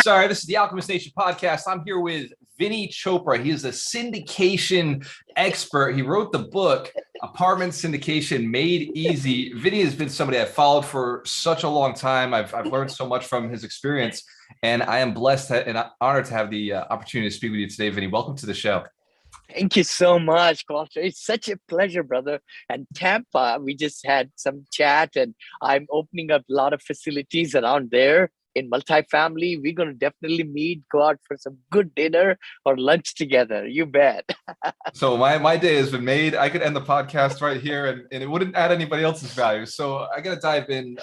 Sorry, this is the Alchemist Nation podcast. I'm here with Vinney Chopra. He is a syndication expert. He wrote the book, Apartment Syndication Made Easy. Vinney has been somebody I've followed for such a long time. I've learned so much from his experience, and I am blessed and honored to have the opportunity to speak with you today, Vinney. Welcome to the show. Thank you so much, Walter. It's such a pleasure, brother. And Tampa, we just had some chat, and I'm opening up a lot of facilities around there in multifamily. We're going to definitely meet, go out for some good dinner or lunch together. You bet. So my day has been made. I could end the podcast right here, and it wouldn't add anybody else's value. So I got to dive in.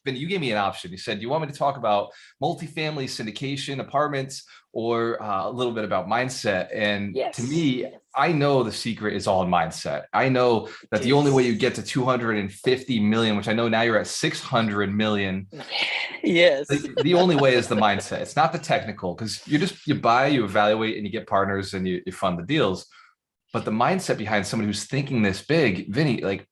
Vinney, you gave me an option. You said, do you want me to talk about multifamily syndication, apartments, or a little bit about mindset? And Yes. To me, I know the secret is all in mindset. I know that the only way you get to 250 million, which I know now you're at 600 million. Yes. The only way is the mindset. It's not the technical, because you buy, you evaluate, and you get partners and you fund the deals. But the mindset behind somebody who's thinking this big, Vinney, like,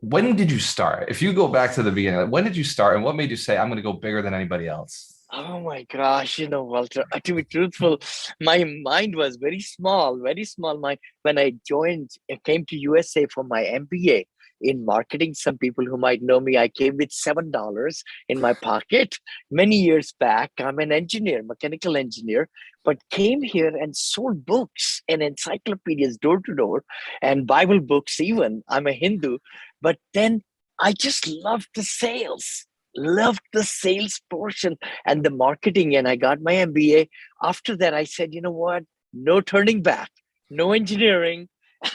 when did you start? If you go back to the beginning, like, when did you start and what made you say, I'm going to go bigger than anybody else? Oh my gosh, Walter, to be truthful, my mind was very small mind. When I came to USA for my MBA in marketing. Some people who might know me, I came with $7 in my pocket many years back. I'm an engineer, mechanical engineer, but came here and sold books and encyclopedias door to door and Bible books even. I'm a Hindu, but then I just loved the sales portion and the marketing, and I got my MBA. After that, I said, you know what? No turning back, no engineering.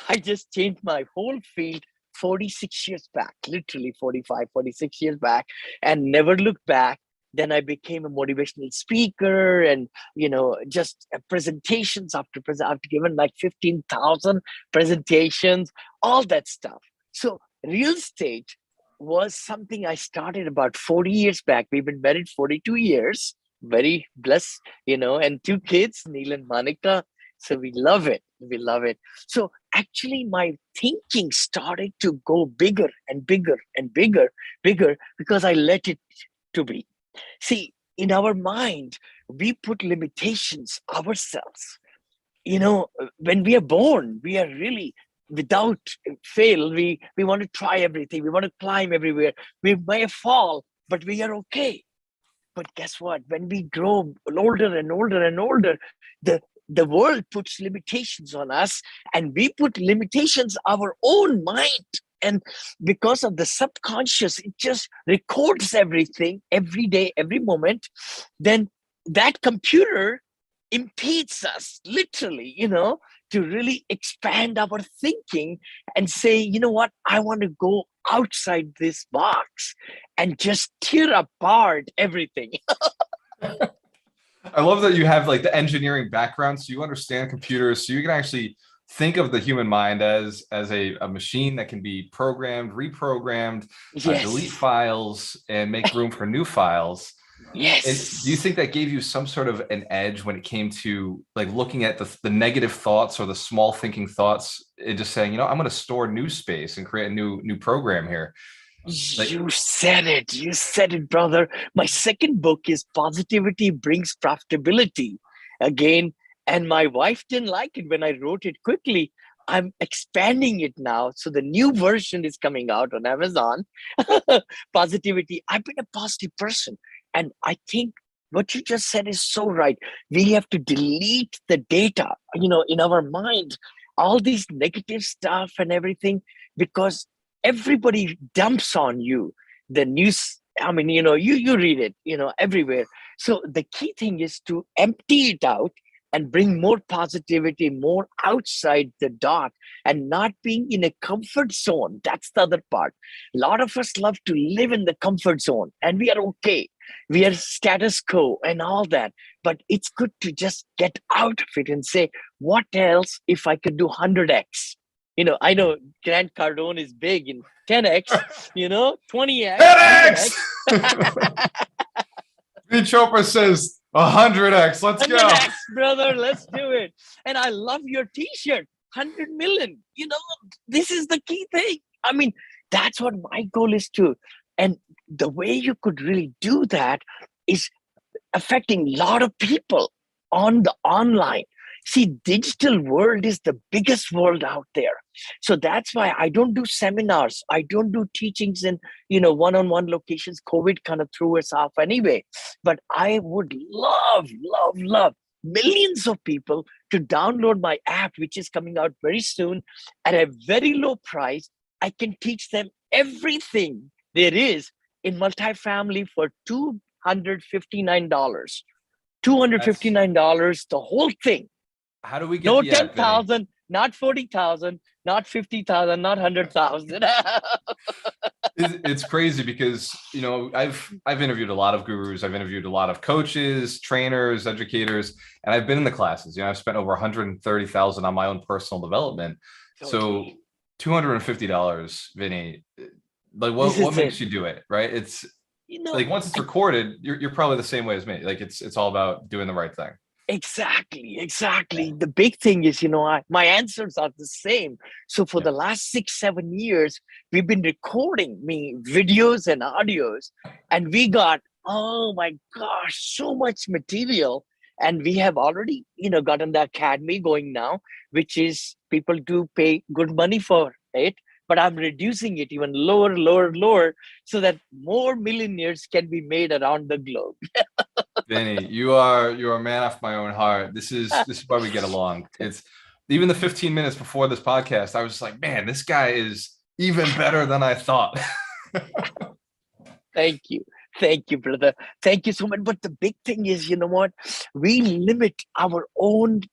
I just changed my whole field 46 years back, literally 45, 46 years back, and never looked back. Then I became a motivational speaker and, just presentations I've given like 15,000 presentations, all that stuff. So real estate was something I started about 40 years back. We've been married 42 years, very blessed, and 2 kids, Neil and Monica. So we love it. We love it. So actually my thinking started to go bigger and bigger and bigger because I let it to be. See, in our mind, we put limitations ourselves. When we are born, we are really without fail. We want to try everything. We want to climb everywhere. We may fall, but we are okay. But guess what? When we grow older and older and older, the world puts limitations on us, and we put limitations our own mind. And because of the subconscious, it just records everything every day, every moment. Then that computer impedes us literally, to really expand our thinking and say, you know what, I want to go outside this box and just tear apart everything. I love that you have like the engineering background, so you understand computers, so you can actually think of the human mind as a machine that can be programmed, reprogrammed, Yes. delete files, and make room for new files. Yes. And do you think that gave you some sort of an edge when it came to like looking at the negative thoughts or the small thinking thoughts and just saying, I'm going to store new space and create a new program here? You said it, brother. My second book is Positivity Brings Profitability. Again, and my wife didn't like it when I wrote it quickly. I'm expanding it now. So the new version is coming out on Amazon. Positivity. I've been a positive person. And I think what you just said is so right. We have to delete the data, in our mind, all these negative stuff and everything, because everybody dumps on you the news. I mean, you read it, everywhere. So the key thing is to empty it out and bring more positivity, more outside the dot, and not being in a comfort zone. That's the other part. A lot of us love to live in the comfort zone, and we are okay. We are status quo and all that. But it's good to just get out of it and say, what else if I could do 100x? I know Grant Cardone is big in 10x, 20x. 10x! Vinney Chopra says 100x. Let's 100x, go. brother. Let's do it. And I love your t-shirt, 100 million. This is the key thing. I mean, that's what my goal is too. And the way you could really do that is affecting a lot of people on the online. See, digital world is the biggest world out there. So that's why I don't do seminars. I don't do teachings in, one-on-one locations. COVID kind of threw us off anyway. But I would love millions of people to download my app, which is coming out very soon at a very low price. I can teach them everything there is in multifamily for $259. That's $259, the whole thing. how do we get No the app, Vinny? 10,000, not 40,000, not 50,000, not 100,000. It's crazy because I've interviewed a lot of gurus, I've interviewed a lot of coaches, trainers, educators, and I've been in the classes. I've spent over 130,000 on my own personal development. So $250, Vinny, like what makes you do it, right? It's like once it's recorded, you're probably the same way as me. Like it's all about doing the right thing. Exactly. The big thing is, my answers are the same. So for the last 6-7 years, we've been recording me videos and audios, and we got, oh my gosh, so much material. And we have already, gotten the academy going now, which is people do pay good money for it. But I'm reducing it even lower, so that more millionaires can be made around the globe. Vinny, you're a man after my own heart. This is why we get along. It's even the 15 minutes before this podcast, I was just like, man, this guy is even better than I thought. Thank you, brother. Thank you so much. But the big thing is, what? We limit our own,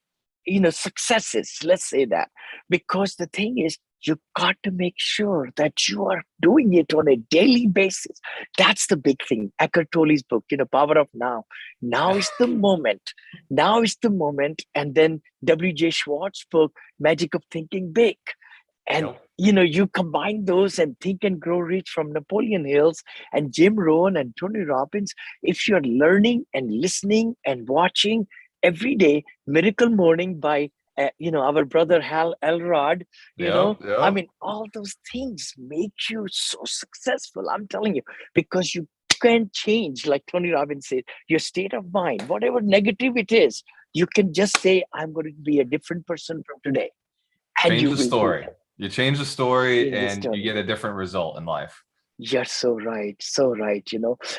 successes. Let's say that, because the thing is, you got to make sure that you are doing it on a daily basis. That's the big thing. Eckhart Tolle's book, Power of Now. Now is the moment. Now is the moment. And then W.J. Schwartz's book, Magic of Thinking Big. And, you combine those and Think and Grow Rich from Napoleon Hills and Jim Rohn and Tony Robbins. If you're learning and listening and watching every day, Miracle Morning by our brother Hal Elrod, I mean, all those things make you so successful. I'm telling you, because you can change, like Tony Robbins said, your state of mind, whatever negative it is, you can just say, I'm going to be a different person from today. And change you the will story. You change the story and you get a different result in life. You're so right.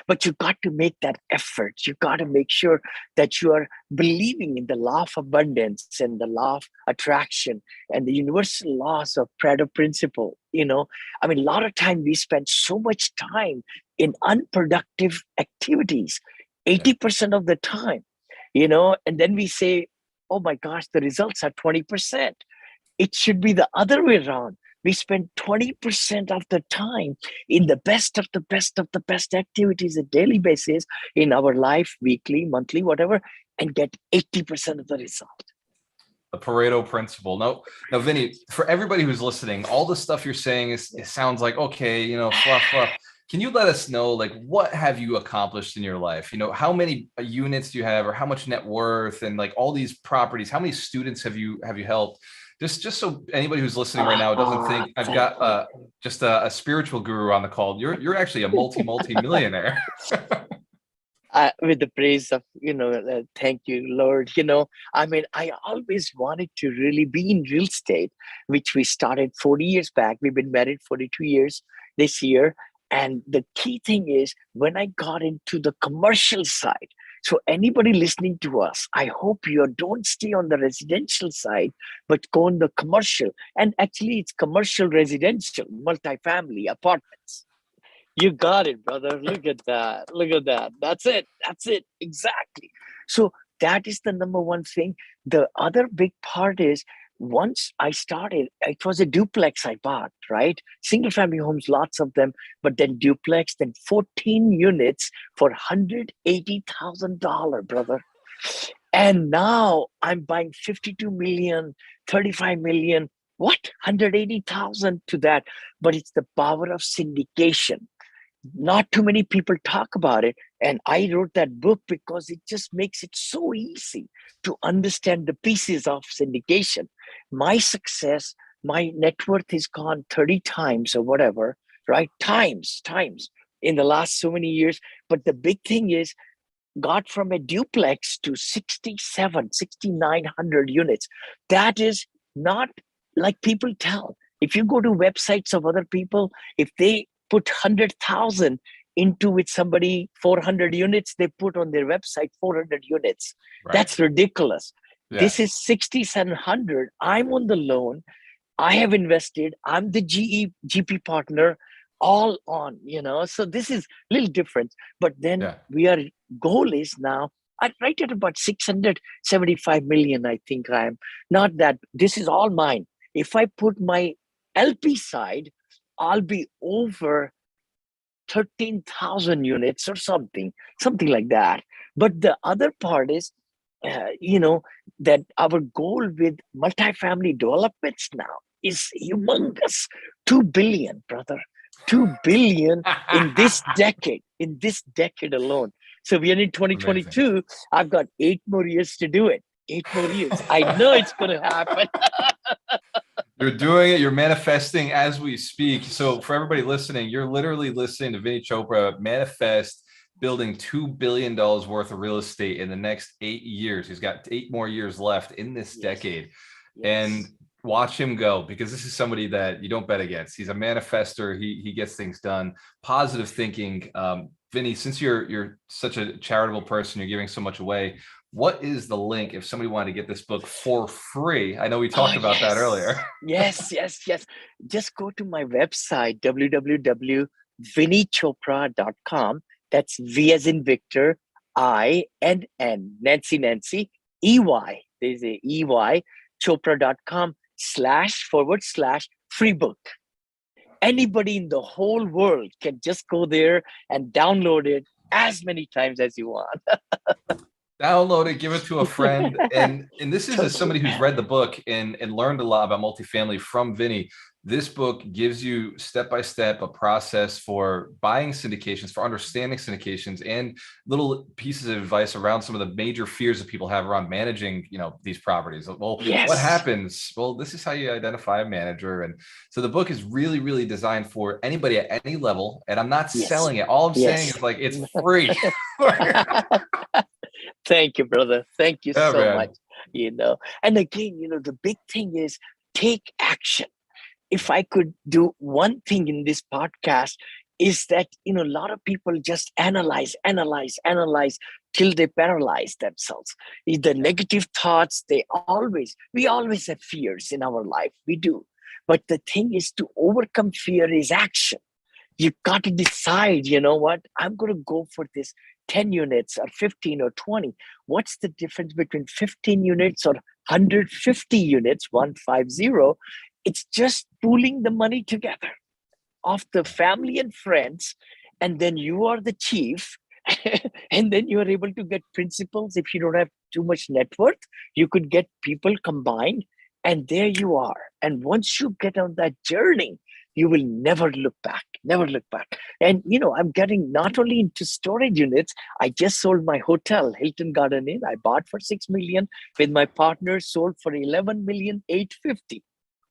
But you got to make that effort. You got to make sure that you are believing in the law of abundance and the law of attraction and the universal laws of Pareto principle. I mean, a lot of time we spend so much time in unproductive activities, 80% of the time, and then we say, oh my gosh, the results are 20%. It should be the other way around. We spend 20% of the time in the best of the best activities on a daily basis in our life, weekly, monthly, whatever, and get 80% of the result. The Pareto principle. Now, Vinny, for everybody who's listening, all the stuff you're saying it sounds like, okay, fluff. Can you let us know, like, what have you accomplished in your life? How many units do you have, or how much net worth, and like all these properties? How many students have you helped? Just so anybody who's listening right now doesn't think I've got just a spiritual guru on the call. You're actually a multi-millionaire. With the praise of, thank you, Lord. I mean, I always wanted to really be in real estate, which we started 40 years back. We've been married 42 years this year. And the key thing is when I got into the commercial side. So anybody listening to us, I hope you don't stay on the residential side, but go on the commercial. And actually it's commercial residential, multifamily apartments. You got it, brother. Look at that. That's it. Exactly. So that is the number one thing. The other big part is, once I started, it was a duplex I bought, right? Single family homes, lots of them, but then duplex, then 14 units for $180,000, brother. And now I'm buying 52 million, 35 million, what? 180,000 to that. But it's the power of syndication. Not too many people talk about it. And I wrote that book because it just makes it so easy to understand the pieces of syndication. My success, my net worth is gone 30 times or whatever, right? Times in the last so many years. But the big thing is got from a duplex to 6,900 units. That is not like people tell. If you go to websites of other people, if they put 100,000 into with somebody 400 units, they put on their website 400 units. Right. That's ridiculous. Yeah. This is 6,700. I'm on the loan. I have invested. I'm the GP partner, all on, So this is a little different. But then goal is now, I right at about 675 million, I think I am. Not that, this is all mine. If I put my LP side, I'll be over 13,000 units or something like that. But the other part is, that our goal with multifamily developments now is humongous. 2 billion, brother. 2 billion in this decade alone. So we are in 2022. Amazing. I've got 8 more years to do it. 8 more years. I know it's going to happen. You're doing it. You're manifesting as we speak. So for everybody listening, you're literally listening to Vinney Chopra manifest building $2 billion worth of real estate in the next 8 years. He's got 8 more years left in this decade. Yes. And watch him go, because this is somebody that you don't bet against. He's a manifester. He gets things done. Positive thinking. Vinney, since you're such a charitable person, you're giving so much away, what is the link if somebody wanted to get this book for free? I know we talked about that earlier. Yes. Just go to my website, www.vinneychopra.com. That's V as in Victor, I-N-N, Nancy, E-Y. There's a E-Y, chopra.com//free book. Anybody in the whole world can just go there and download it as many times as you want. Download it, give it to a friend. And this is as somebody who's read the book and learned a lot about multifamily from Vinney. This book gives you step-by-step a process for buying syndications, for understanding syndications, and little pieces of advice around some of the major fears that people have around managing, these properties. Well, What happens? Well, this is how you identify a manager. And so the book is really, really designed for anybody at any level. And I'm not selling it. All I'm saying is, like, it's free. Thank you, brother. Thank you so much. And again, the big thing is take action. If I could do one thing in this podcast, is that, a lot of people just analyze till they paralyze themselves. The negative thoughts, we always have fears in our life. We do. But the thing is, to overcome fear is action. You got to decide, what, I'm going to go for this 10 units or 15 or 20. What's the difference between 15 units or 150 units, 150? It's just pooling the money together of the family and friends. And then you are the chief. And then you are able to get principals. If you don't have too much net worth, you could get people combined. And there you are. And once you get on that journey, you will never look back. And, I'm getting not only into storage units. I just sold my hotel, Hilton Garden Inn. I bought for $6 million with my partner, sold for $11,850,000.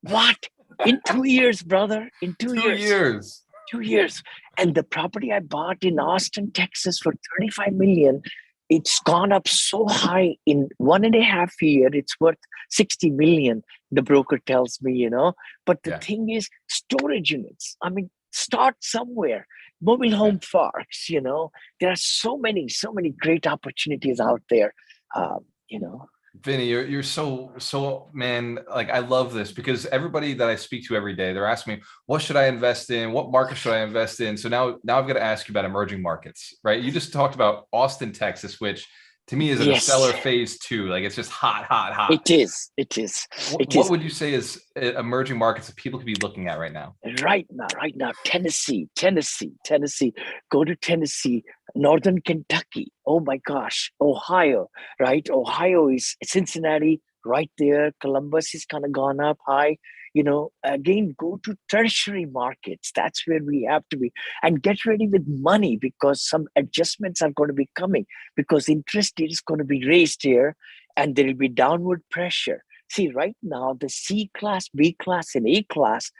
What? In 2 years, brother. In 2 years. 2 years. And the property I bought in Austin, Texas for $35 million, it's gone up so high in 1.5 years. It's worth $60 million, the broker tells me, But the thing is, storage units. I mean, start somewhere. Mobile home parks, There are so many great opportunities out there, Vinney, you're so man, like, I love this, because everybody that I speak to every day, they're asking me, what should I invest in? What market should I invest in? So now I've got to ask you about emerging markets, right? You just talked about Austin, Texas, which to me is in a seller phase 2. Like, it's just hot. It is. What would you say is emerging markets that people could be looking at right now? Right now, Tennessee. Go to Tennessee, Northern Kentucky. Oh my gosh, Ohio, right? Ohio is Cincinnati, right there. Columbus is kind of gone up high. Again, go to tertiary markets. That's where we have to be, and get ready with money, because some adjustments are going to be coming, because interest is going to be raised here, and there will be downward pressure. See, right now, the C class, B class, and A class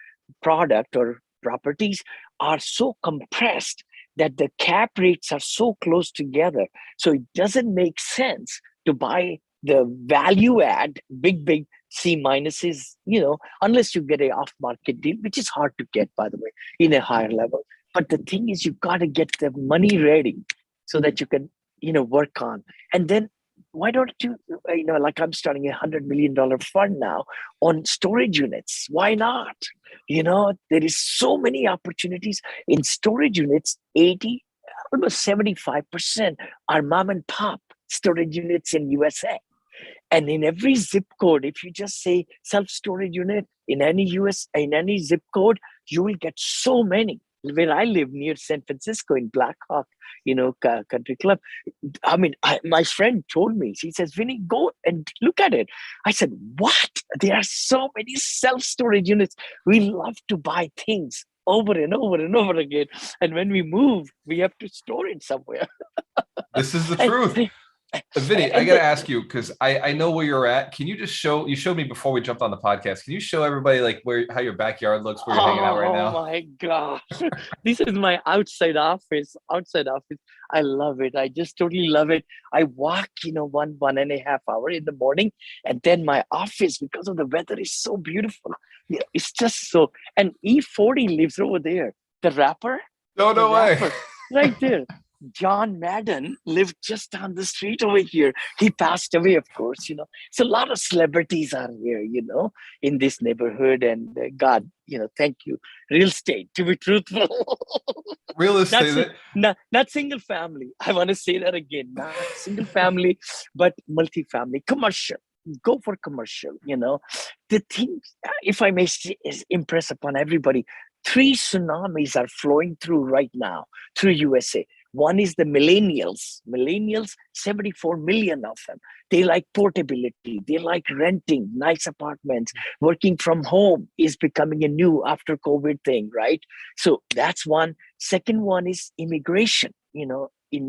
product or properties are so compressed that the cap rates are so close together. So it doesn't make sense to buy the value add, big C minuses, unless you get a off market deal, which is hard to get, by the way, in a higher level. But the thing is, you got to get the money ready so that you can, work on. And then why don't you, like I'm starting $100 million fund now on storage units. Why not? There is so many opportunities in storage units. Almost 75% are mom and pop storage units in USA. And in every zip code, if you just say self-storage unit in any zip code, you will get so many. Where I live near San Francisco in Black Hawk, country club. I mean, my friend told me, she says, Vinny, go and look at it. I said, what? There are so many self-storage units. We love to buy things over and over and over again. And when we move, we have to store it somewhere. This is the truth. Vinny, I got to ask you, because I know where you're at. Can you just you showed me before we jumped on the podcast. Can you show everybody like how your backyard looks, where you're hanging out right now? Oh my gosh. This is my outside office. I love it. I just totally love it. I walk, 1.5 hours in the morning. And then my office, because of the weather, is so beautiful. It's just so, and E40 lives over there. The rapper. No way. Right there. John Madden lived just down the street over here. He passed away, of course, So a lot of celebrities are here, in this neighborhood. And God, thank you. Real estate, to be truthful. Real estate. Not single family. I want to say that again. Not single family, but multifamily, commercial. Go for commercial, The thing, if I may impress upon everybody, 3 tsunamis are flowing through right now through USA. One is the millennials. Millennials, 74 million of them. They like portability. They like renting nice apartments. Working from home is becoming a new after COVID thing, right? So that's one. Second one is immigration. In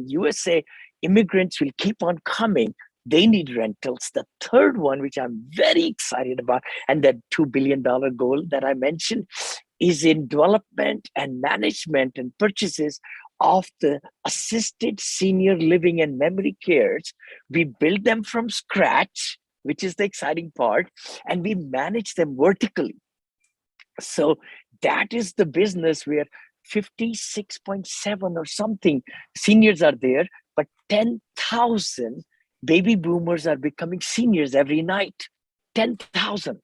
USA, immigrants will keep on coming. They need rentals. The third one, which I'm very excited about, and that $2 billion goal that I mentioned, is in development and management and purchases of the assisted senior living and memory cares. We build them from scratch, which is the exciting part, and we manage them vertically. So that is the business where 56.7 or something seniors are there, but 10,000 baby boomers are becoming seniors every night. 10,000.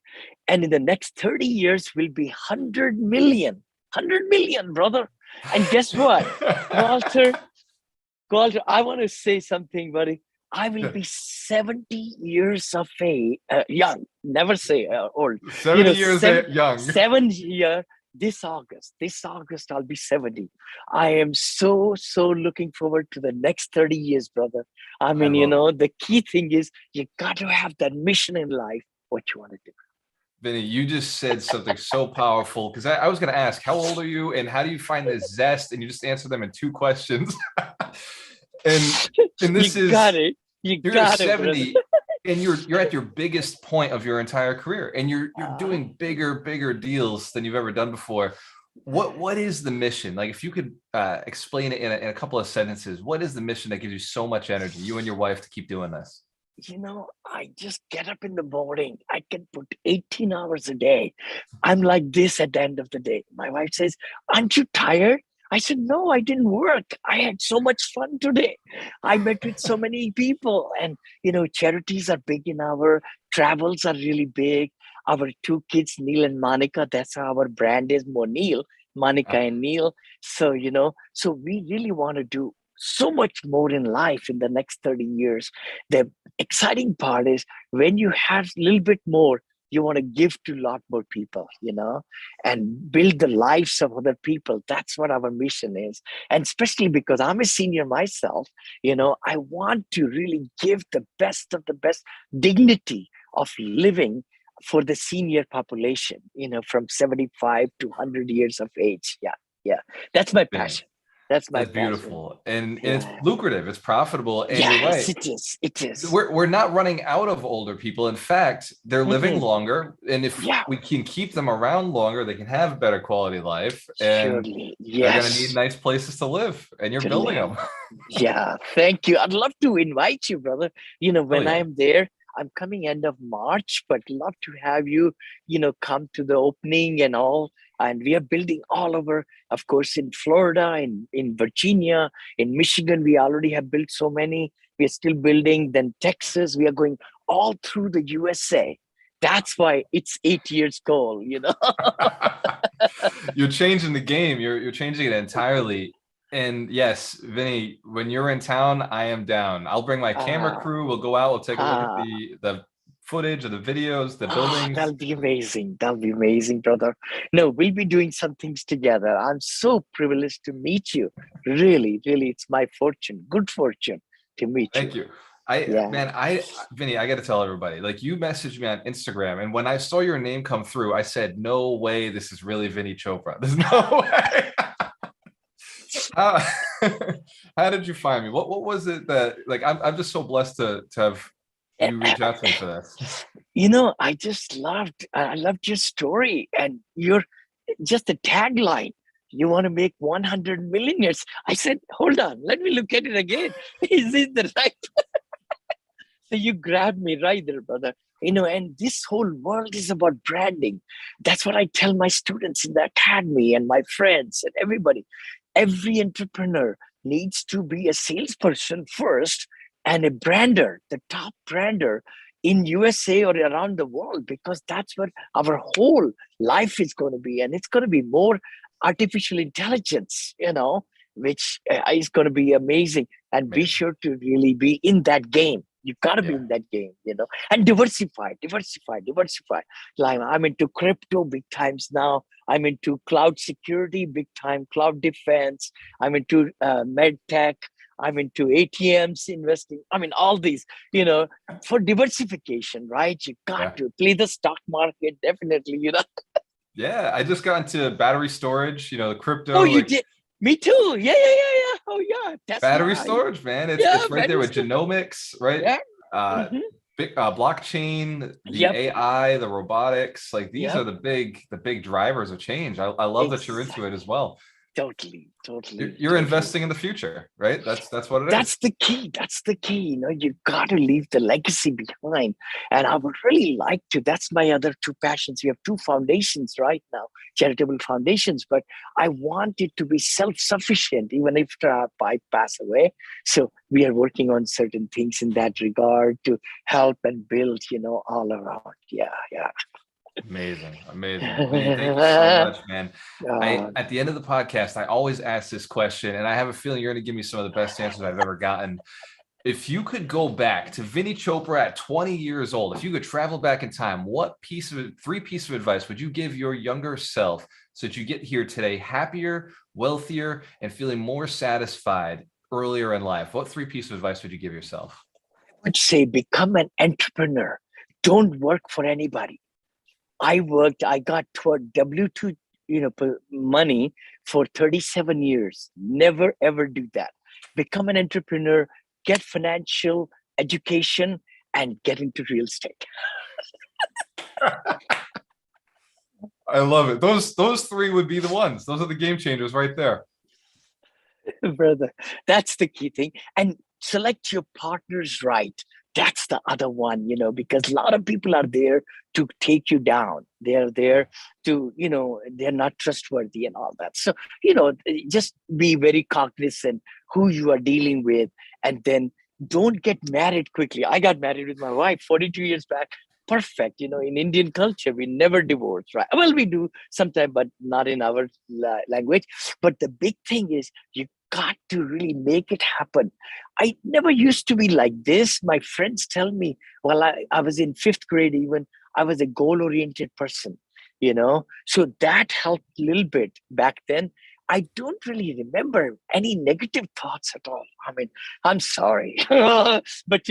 And in the next 30 years will be 100 million. 100 million, brother. And guess what? Walter, I want to say something, buddy. I will be 70 years of age, young. Never say old. 70 years young. 7 year. This August, I'll be 70. I am so looking forward to the next 30 years, brother. I mean, the key thing is you got to have that mission in life, what you want to do. Vinny, you just said something so powerful, because I was going to ask, how old are you and how do you find the zest? And you just answered them in 2 questions. and this you got it. You're 70 and you're at your biggest point of your entire career, and you're doing bigger deals than you've ever done before. What is the mission? Like, if you could explain it in a couple of sentences, what is the mission that gives you so much energy, you and your wife, to keep doing this? I just get up in the morning. I can put 18 hours a day. I'm like this at the end of the day. My wife says, aren't you tired? I said, no, I didn't work. I had so much fun today. I met with so many people, and, charities are big in our travels are really big. Our 2 kids, Neil and Monica, that's how our brand is, Monica and Neil. So, so we really want to do so much more in life in the next 30 years. The exciting part is when you have a little bit more, you want to give to a lot more people, and build the lives of other people. That's what our mission is. And especially because I'm a senior myself, I want to really give the best of the best dignity of living for the senior population, from 75 to 100 years of age. Yeah. That's my passion. That's my That's passion. beautiful. And it's Yeah. lucrative, it's profitable. And you're Yes, right. it is. It is. We're not running out of older people. In fact, they're living Mm-mm. longer. And if Yeah, we can keep them around longer, they can have better quality life and surely. they're going to need Yes, nice places to live. And you're to building live. them. Yeah, thank you. I'd love to invite you, brother. Oh, When yeah. I'm there, I'm coming end of March, but love to have you, come to the opening and all. And we are building all over, of course, in Florida, in Virginia, in Michigan. We already have built so many. We are still building. Then Texas, we are going all through the USA. That's why it's 8 years goal. You're changing the game. You're changing it entirely. And yes, Vinny, when you're in town, I am down. I'll bring my camera Ah, crew. We'll go out. We'll take a look at ah. the footage of the videos, the Oh, buildings. that'll be amazing. That'll be amazing, brother. No, we'll be doing some things together. I'm so privileged to meet you. Really, really, it's my fortune, good fortune to meet you. Thank you. Yeah. Vinny, I got to tell everybody, like you messaged me on Instagram, and when I saw your name come through, I said, no way, this is really Vinney Chopra. There's no way. How, how did you find me? What was it that like I'm just so blessed to have you reach out to me for this. I loved your story and your just a tagline. You want to make 100 millionaires. I said, hold on, let me look at it again. Is it the right? So you grabbed me right there, brother. And this whole world is about branding. That's what I tell my students in the academy and my friends and everybody. Every entrepreneur needs to be a salesperson first and a brander, the top brander in USA or around the world, because that's what our whole life is going to be. And it's going to be more artificial intelligence, which is going to be amazing. And be Amazing. sure to really be in that game. You've got to be Yeah. in that game, and diversify. Like I'm into crypto big times now. I'm into cloud security big time, cloud defense. I'm into med tech. I'm into ATMs investing. I mean, all these, for diversification, right? You got Yeah. to play the stock market, definitely. Yeah. I just got into battery storage, the Oh, crypto, you like did. Me too. Yeah. Oh, yeah. battery Tesla. storage, man. Yeah, It's right there battery with stuff. genomics, right? Yeah. Uh, Hmm. blockchain, the Yep. AI, the robotics, like these are Yep. the big drivers of change. I love that you're into it Exactly. as well. Totally. You're, Totally. you're Totally. investing in the future, right? That's what it That's is. the key. That's the key. You got to leave the legacy behind. And I would really like to. That's my other two passions. We have two foundations right now, charitable foundations, but I want it to be self sufficient even after I pass away. So we are working on certain things in that regard to help and build, all around. Yeah. Amazing, amazing. Vinny, thank you so Yeah. much, man. I uh, at the end of the podcast, I always ask this question, and I have a feeling you're going to give me some of the best answers I've ever gotten. If you could go back to Vinney Chopra at 20 years old, if you could travel back in time, what three pieces of advice would you give your younger self so that you get here today happier, wealthier, and feeling more satisfied earlier in life? What three pieces of advice would you give yourself? would say become an entrepreneur. Don't work for anybody. I got for W-2, money for 37 years. Never ever do that. Become an entrepreneur, get financial education, and get into real estate. I love it. Those three would be the ones. Those are the game changers right there. Brother, that's the key thing. And select your partners right. That's the other one, because a lot of people are there to take you down. They're there to, they're not trustworthy and all that. So, just be very cognizant who you are dealing with, and then don't get married quickly. I got married with my wife 42 years back. Perfect. In Indian culture, we never divorce, right? Well, we do sometimes, but not in our language. But the big thing is you got to really make it happen. I never used to be like this. My friends tell me, well, I was in fifth grade, even I was a goal oriented person, so that helped a little bit back then. I don't really remember any negative thoughts at all. I mean, I'm sorry. But,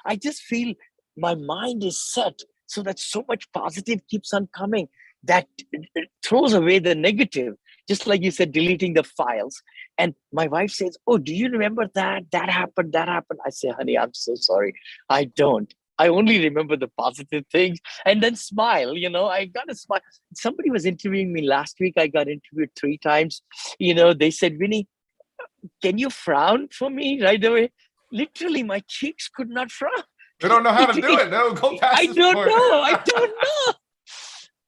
I just feel my mind is set so that so much positive keeps on coming that it throws away the negative. just like you said, deleting the files. And my wife says, "Oh, do you remember that? That happened, that happened." I say, "Honey, I'm so sorry. I don't. I only remember the positive things." And then smile, I got to smile. Somebody was interviewing me last week. I got interviewed 3 times. They said, "Vinny, can you frown for me right away?" Literally, my cheeks could not frown. We don't know how to do it. No, go past I this don't point. know. I don't know.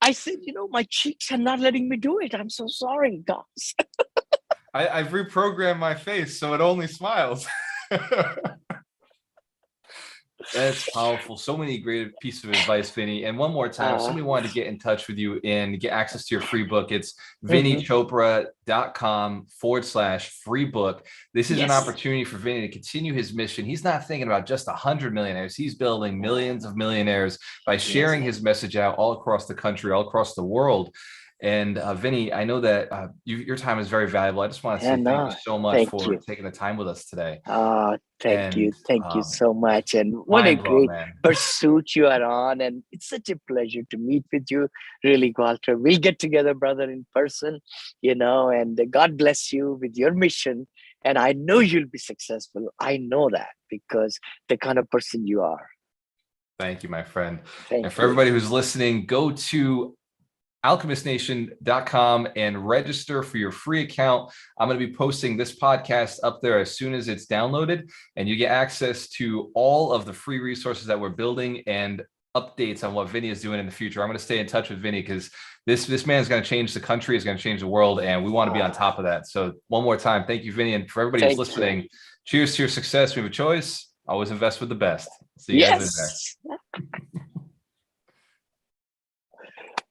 I said, my cheeks are not letting me do it. I'm so sorry, guys. I've reprogrammed my face so it only smiles. That's powerful. So many great pieces of advice, Vinny. And one more time, if somebody wanted to get in touch with you and get access to your free book, it's vinneychopra.com/free book. This is an opportunity for Vinny to continue his mission. He's not thinking about just 100 millionaires. He's building millions of millionaires by sharing his message out all across the country, all across the world. And Vinny, I know that your time is very valuable. I just want to say thank you so much for taking the time with us today. Thank you so much. And what a great pursuit you are on. And it's such a pleasure to meet with you. Really, Walter. We'll get together, brother, in person, and God bless you with your mission. And I know you'll be successful. I know that because the kind of person you are. Thank you, my friend. And for everybody who's listening, go to alchemistnation.com and register for your free account. I'm going to be posting this podcast up there as soon as it's downloaded, and you get access to all of the free resources that we're building and updates on what Vinny is doing in the future. I'm going to stay in touch with Vinny because this man is going to change the country, is going to change the world, and we want to be on top of that. So one more time, thank you, Vinny. And for everybody who's listening, cheers to your success. We have a choice. Always invest with the best. See you guys in there.